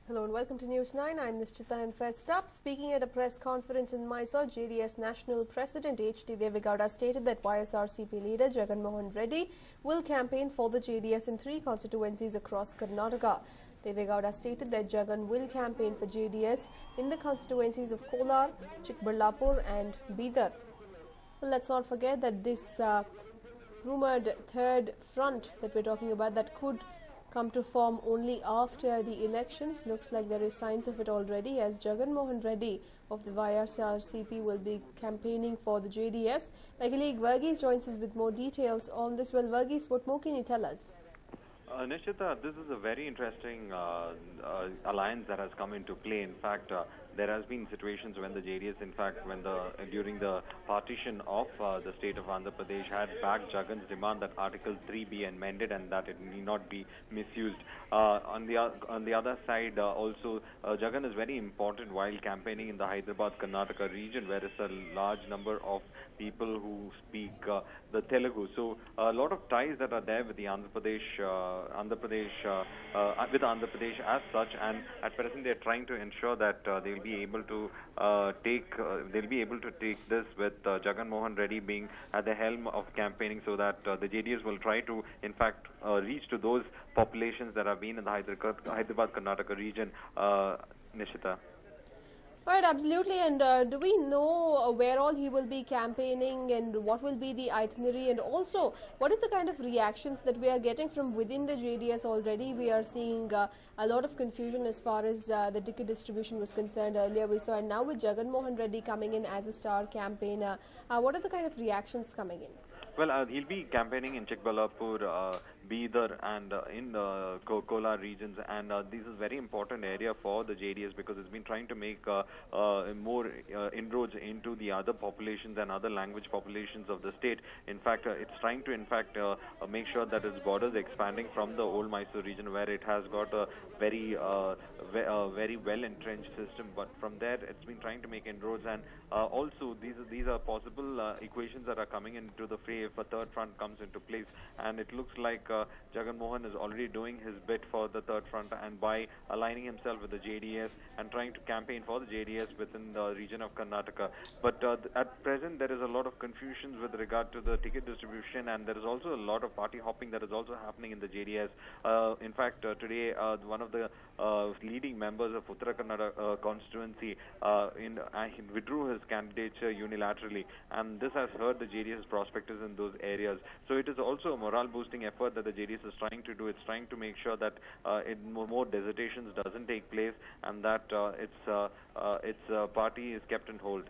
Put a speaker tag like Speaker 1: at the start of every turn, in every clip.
Speaker 1: Hello and welcome to News 9. I'm Nishchita, and first up, speaking at a press conference in Mysore, JDS National President H.D. Devegowda stated that YSRCP leader Jagan Mohan Reddy will campaign for the JDS in 3 constituencies across Karnataka. Devegowda stated that Jagan will campaign for JDS in the constituencies of Kolar, Chikballapur and Bidar. Well, let's not forget that this rumored third front that we're talking about that could come to form only after the elections. Looks like there is signs of it already, as Jagan Mohan Reddy of the YSRCP will be campaigning for the JDS. My colleague Varghese joins us with more details on this. Well, Varghese, what more can you tell us?
Speaker 2: Nishchita, this is a very interesting alliance that has come into play. In fact, there has been situations when the JDS, in fact, during the partition of the state of Andhra Pradesh, had backed Jagan's demand that Article 3 be amended and that it need not be misused. On the other side, also, Jagan is very important while campaigning in the Hyderabad, Karnataka region, where there is a large number of people who speak the Telugu. So a lot of ties that are there with the Andhra Pradesh as such, and at present they are trying to ensure that they will be able to take this with Jagan Mohan Reddy being at the helm of campaigning, so that the JDS will try to, in fact, reach to those populations that have been in the Hyderabad Karnataka region. Nishita.
Speaker 1: Right, absolutely. And do we know where all he will be campaigning and what will be the itinerary, and also what is the kind of reactions that we are getting from within the JDS already? We are seeing a lot of confusion as far as the ticket distribution was concerned earlier we saw, and now with Jagan Mohan Reddy coming in as a star campaigner, what are the kind of reactions coming in?
Speaker 2: Well, he'll be campaigning in Chikballapur, Bidar and in the Kolar regions, and this is very important area for the JDS because it's been trying to make more inroads into the other populations and other language populations of the state. In fact, it's trying to, make sure that its borders expanding from the old Mysore region, where it has got a very well entrenched system. But from there, it's been trying to make inroads, and also these are possible equations that are coming into the fray if a third front comes into place, and it looks like Jagan Mohan is already doing his bit for the third front, and by aligning himself with the JDS and trying to campaign for the JDS within the region of Karnataka. But at present, there is a lot of confusions with regard to the ticket distribution, and there is also a lot of party hopping that is also happening in the JDS. In fact, today, one of the leading members of Uttara Kannada constituency he withdrew his candidature unilaterally, and this has hurt the JDS prospectus in those areas. So it is also a morale-boosting effort that the JDS is trying to do. It's trying to make sure that more desertations doesn't take place, and that its party is kept in hold.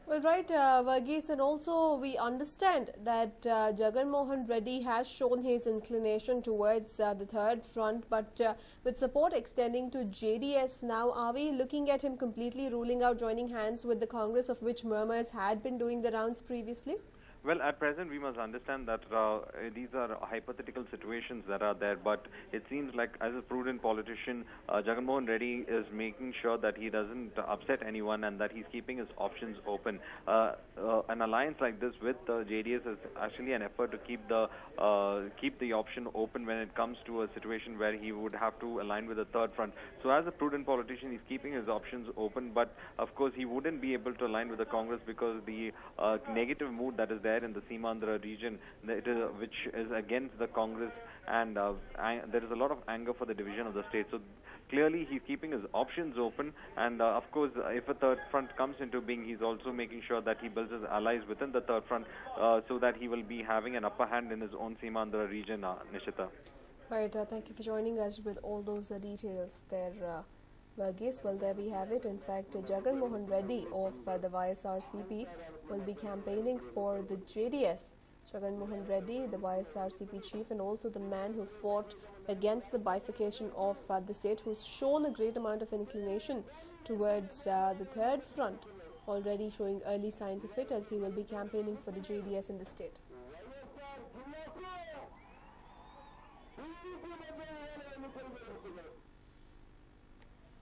Speaker 1: Well, right, Varghese, and also we understand that Jagan Mohan Reddy has shown his inclination towards the third front, but with support extending to JDS now, are we looking at him completely ruling out joining hands with the Congress, of which murmurs had been doing the rounds previously?
Speaker 2: Well, at present, we must understand that these are hypothetical situations that are there, but it seems like, as a prudent politician, Jagan Mohan Reddy is making sure that he doesn't upset anyone and that he's keeping his options open. An alliance like this with JDS is actually an effort to keep the option open when it comes to a situation where he would have to align with the third front. So, as a prudent politician, he's keeping his options open, but of course, he wouldn't be able to align with the Congress because the negative mood that is there in the Simandra region, which is against the Congress, and there is a lot of anger for the division of the state. So clearly he's keeping his options open, and of course if a third front comes into being, he's also making sure that he builds his allies within the third front so that he will be having an upper hand in his own Simandra region. Nishita.
Speaker 1: Right, thank you for joining us with all those details there, Varghese. Well, there we have it. In fact, Jagan Mohan Reddy of the YSRCP will be campaigning for the JDS. Jagan Mohan Reddy, the YSRCP chief, and also the man who fought against the bifurcation of the state, who's shown a great amount of inclination towards the third front, already showing early signs of it, as he will be campaigning for the JDS in the state.